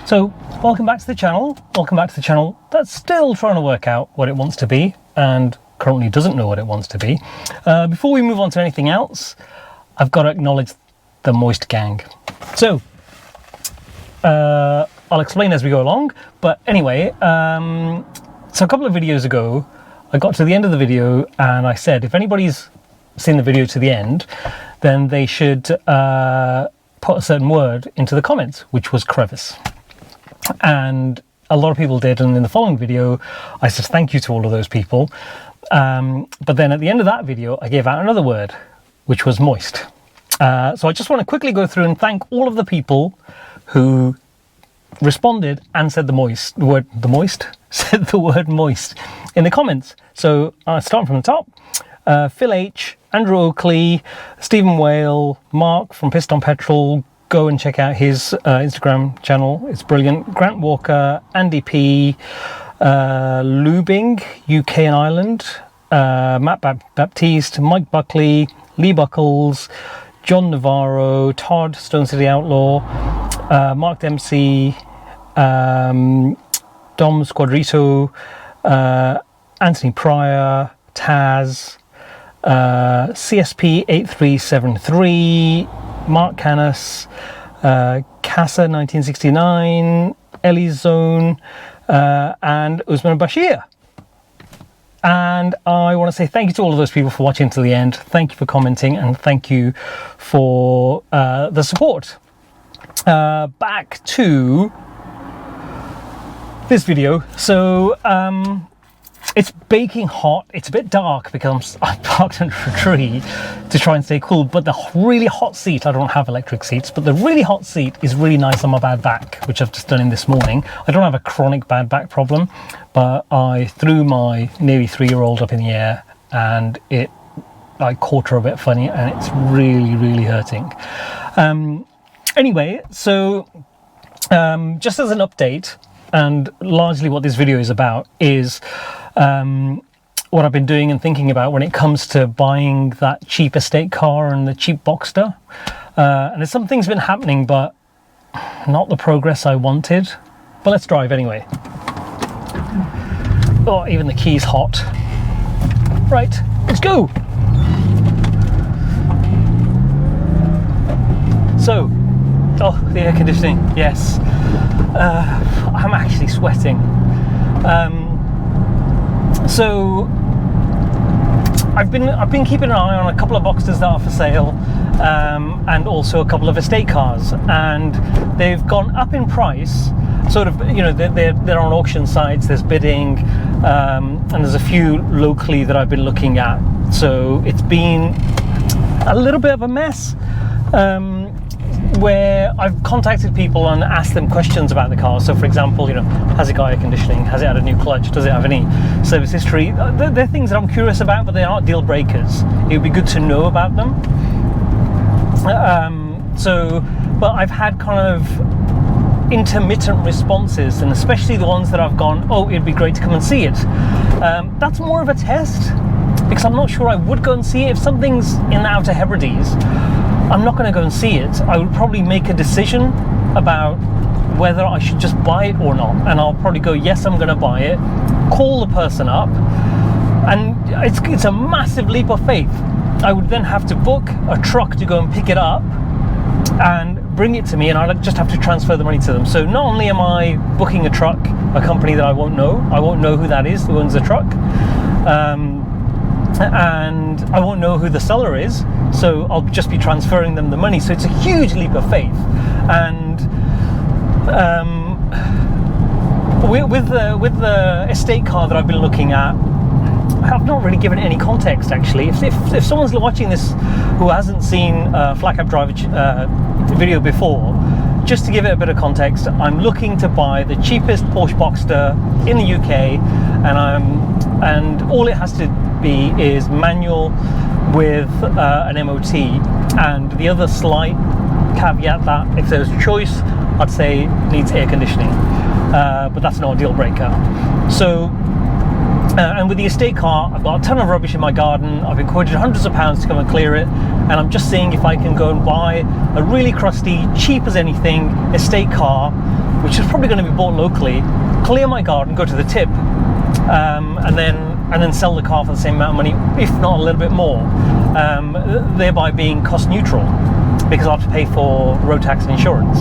So, welcome back to the channel. Welcome back to the channel that's still trying to work out what it wants to be and currently doesn't know what it wants to be. Before we move on to anything else, I've got to acknowledge the Moist gang. So, I'll explain as we go along. But anyway, so a couple of videos ago, I got to the end of the video and I said, if anybody's seen the video to the end, then they should put a certain word into the comments, which was crevice. And a lot of people did, and in the following video I said thank you to all of those people, but then at the end of that video I gave out another word, which was moist. So I just want to quickly go through and thank all of the people who responded and said the word moist in the comments. So starting from the top, Phil H, Andrew Oakley, Stephen Whale, Mark from Piston Petrol, go and check out his Instagram channel, it's brilliant. Grant Walker, Andy P, Lubing, UK and Ireland, Matt Baptiste, Mike Buckley, Lee Buckles, John Navarro, Todd, Stone City Outlaw, Mark Dempsey, Dom Squadrito, Anthony Pryor, Taz, CSP 8373, Mark Canis, Casa 1969, Ellie Zone, and Usman Bashir. And I want to say thank you to all of those people for watching to the end. Thank you for commenting and thank you for the support. Back to this video. So it's baking hot. It's a bit dark because I'm parked under a tree to try and stay cool, but the really hot seat, I don't have electric seats, but the really hot seat is really nice on my bad back, which I've just done in this morning. I don't have a chronic bad back problem, but I threw my nearly 3-year-old up in the air and I caught her a bit funny and it's really hurting. Anyway, so just as an update, and largely what this video is about is what I've been doing and thinking about when it comes to buying that cheap estate car and the cheap Boxster. And there's some things been happening, but not the progress I wanted. But let's drive anyway. Oh, even the key's hot. Right, let's go. So, oh, the air conditioning, yes. I'm actually sweating. So I've been keeping an eye on a couple of Boxsters that are for sale, and also a couple of estate cars, and they've gone up in price. Sort of, you know, they're on auction sites. There's bidding, and there's a few locally that I've been looking at. So it's been a little bit of a mess. Where I've contacted people and asked them questions about the car. So for example, you know, has it got air conditioning? Has it had a new clutch? Does it have any service history? They're things that I'm curious about, but they aren't deal breakers. It would be good to know about them. But I've had kind of intermittent responses, and especially the ones that I've gone, oh, it'd be great to come and see it. That's more of a test, because I'm not sure I would go and see it. If something's in the Outer Hebrides, I'm not going to go and see it. I would probably make a decision about whether I should just buy it or not. And I'll probably go, yes, I'm going to buy it, call the person up, and it's a massive leap of faith. I would then have to book a truck to go and pick it up and bring it to me, and I'd just have to transfer the money to them. So not only am I booking a truck, a company that I won't know who that is, who owns the truck, and I won't know who the seller is, so I'll just be transferring them the money. So it's a huge leap of faith. And with the estate car that I've been looking at, I've not really given any context actually. If someone's watching this who hasn't seen a Flat Cab Driver video before, just to give it a bit of context, I'm looking to buy the cheapest Porsche Boxster in the UK, and all it has to be is manual with an MOT. And the other slight caveat, that if there's a choice, I'd say needs air conditioning, but that's not a deal breaker. So and with the estate car, I've got a ton of rubbish in my garden. I've been quoted hundreds of pounds to come and clear it, and I'm just seeing if I can go and buy a really crusty, cheap as anything estate car, which is probably probably going to be bought locally, clear my garden, go to the tip, and then sell the car for the same amount of money, if not a little bit more, thereby being cost neutral, because I'll have to pay for road tax and insurance.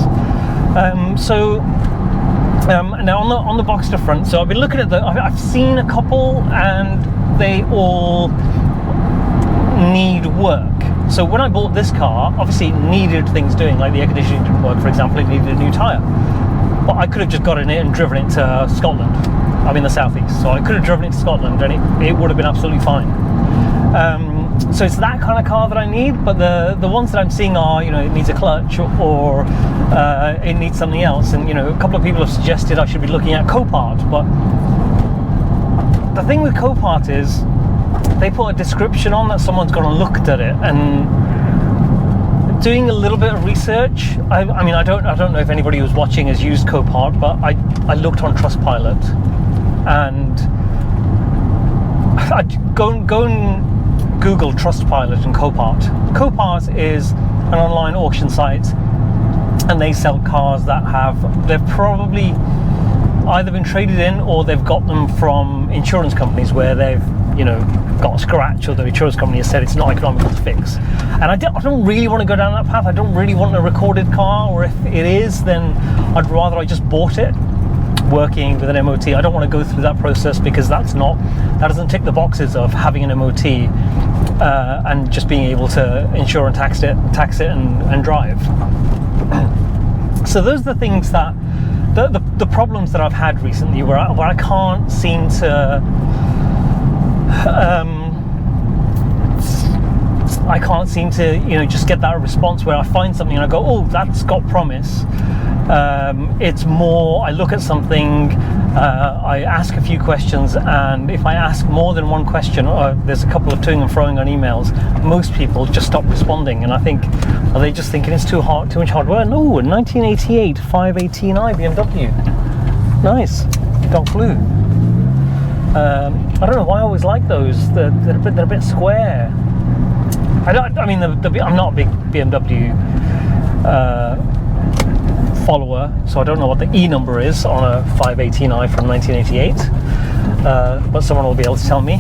Now on the Boxster front, so I've been looking at I've seen a couple, and they all need work. So when I bought this car, obviously it needed things doing, like the air conditioning didn't work, for example, it needed a new tyre. But I could have just got in it and driven it to Scotland. I'm in the southeast, so I could have driven it to Scotland and it would have been absolutely fine. So it's that kind of car that I need, but the ones that I'm seeing are, it needs a clutch or it needs something else. And, a couple of people have suggested I should be looking at Copart, but the thing with Copart is they put a description on that someone's gone and looked at it, and doing a little bit of research, I don't know if anybody who's watching has used Copart, but I looked on Trustpilot, and I'd go and Google Trustpilot and Copart. Copart is an online auction site, and they sell cars that they've probably either been traded in or they've got them from insurance companies where they've got a scratch, or the insurance company has said it's not economical to fix. And I don't really want to go down that path. I don't really want a recorded car, or if it is, then I'd rather I just bought it working with an MOT. I don't want to go through that process, because that doesn't tick the boxes of having an MOT and just being able to insure and tax it and drive. So those are the things that the problems that I've had recently, where I can't seem to just get that response where I find something and I go, oh, that's got promise. It's more, I look at something, I ask a few questions, and if I ask more than one question, there's a couple of toing and froing on emails, most people just stop responding, and I think, are they just thinking it's too much hard work? No, 1988 518i BMW. Nice, dark blue. I don't know why I always like those. They're a bit square. I'm not a big BMW follower, so I don't know what the E number is on a 518i from 1988, but someone will be able to tell me.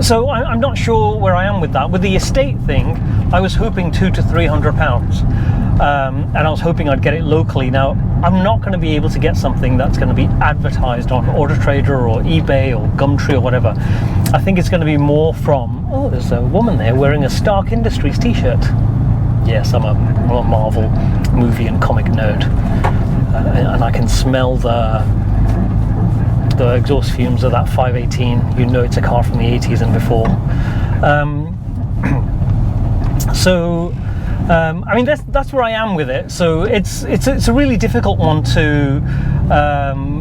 So I'm not sure where I am with that. With the estate thing, I was hoping £200 to £300, and I was hoping I'd get it locally. Now, I'm not going to be able to get something that's going to be advertised on Auto Trader or eBay or Gumtree or whatever. I think it's going to be more from, oh, there's a woman there wearing a Stark Industries t-shirt. Yes, I'm a Marvel movie and comic nerd, and I can smell the exhaust fumes of that 518. It's a car from the 80s and before. That's where I am with it. So it's a really difficult one to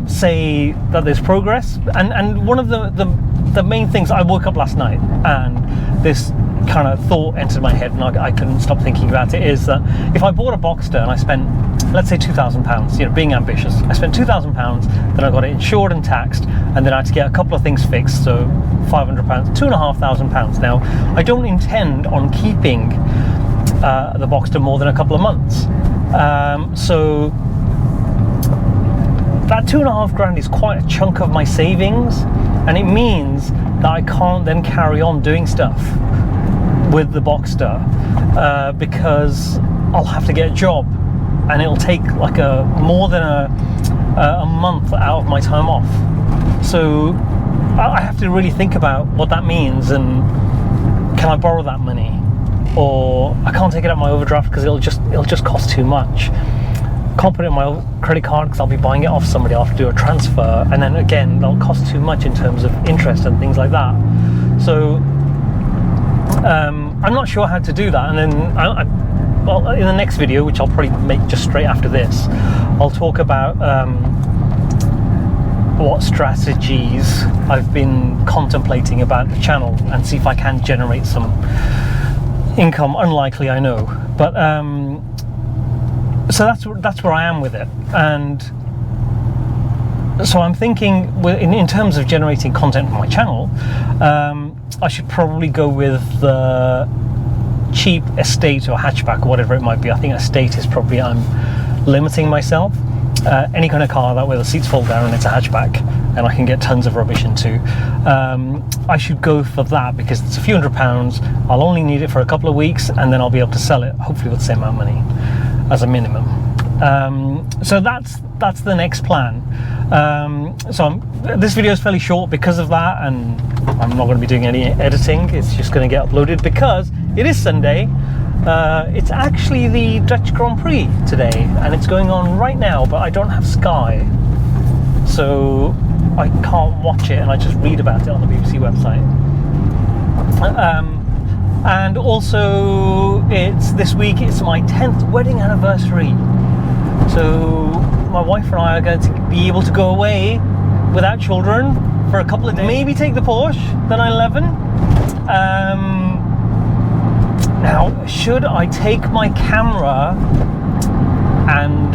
say that there's progress. And one of the main things, I woke up last night and this kind of thought entered my head, and I couldn't stop thinking about it, is that if I bought a Boxster and I spent, let's say, £2,000, being ambitious, I spent £2,000, then I got it insured and taxed, and then I had to get a couple of things fixed, so £500, £2,500. Now, I don't intend on keeping the Boxster more than a couple of months, so that £2,500 is quite a chunk of my savings, and it means that I can't then carry on doing stuff with the Boxster, because I'll have to get a job, and it'll take like more than a month out of my time off. So I have to really think about what that means, and can I borrow that money, or I can't take it out my overdraft because it'll just cost too much. Can't put it in my credit card because I'll be buying it off somebody. I'll have to do a transfer, and then again that'll cost too much in terms of interest and things like that. So I'm not sure how to do that. And then in the next video, which I'll probably make just straight after this, I'll talk about what strategies I've been contemplating about the channel and see if I can generate some income. Unlikely, I know, but so that's where I am with it. And so I'm thinking, in terms of generating content for my channel, I should probably go with the cheap estate or hatchback or whatever it might be. I think estate is probably, I'm limiting myself. Any kind of car that where the seats fold down and it's a hatchback and I can get tons of rubbish into, I should go for that, because it's a few £100s. I'll only need it for a couple of weeks and then I'll be able to sell it, hopefully with the same amount of money as a minimum. So that's the next plan. This video is fairly short because of that, and I'm not going to be doing any editing. It's just going to get uploaded because it is Sunday. It's actually the Dutch Grand Prix today, and it's going on right now, but I don't have Sky, so I can't watch it, and I just read about it on the BBC website. And also, this week it's my 10th wedding anniversary, so my wife and I are going to be able to go away without children for a couple of days. Maybe take the Porsche, the 911. Now, should I take my camera and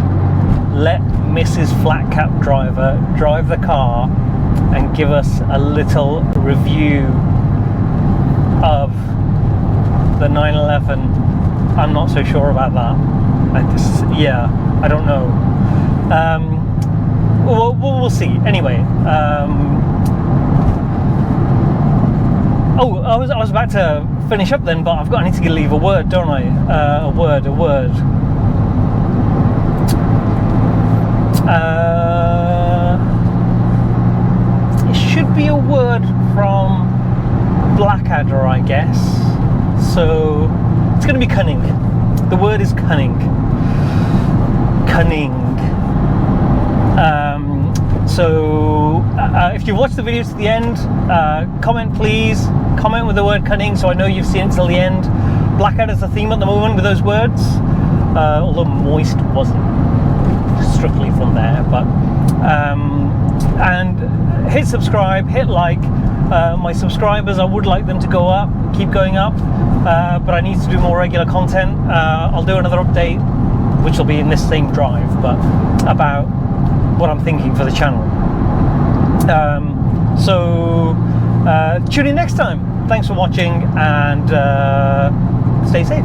let Mrs. Flat Cap driver drive the car and give us a little review of the 911? I'm not so sure about that. I don't know. We'll see. Anyway, I was about to finish up then, but I need to leave a word, don't I? A word. It should be a word from Blackadder, I guess. So it's going to be cunning. The word is cunning. If you watched the video to the end, comment please. Comment with the word cunning so I know you've seen it till the end. Blackadder's the theme at the moment with those words, although moist wasn't strictly from there. But and hit subscribe, hit like. My subscribers, I would like them to go up, keep going up, but I need to do more regular content. I'll do another update, which will be in this same drive, but about what I'm thinking for the channel. Tune in next time. Thanks for watching, and stay safe.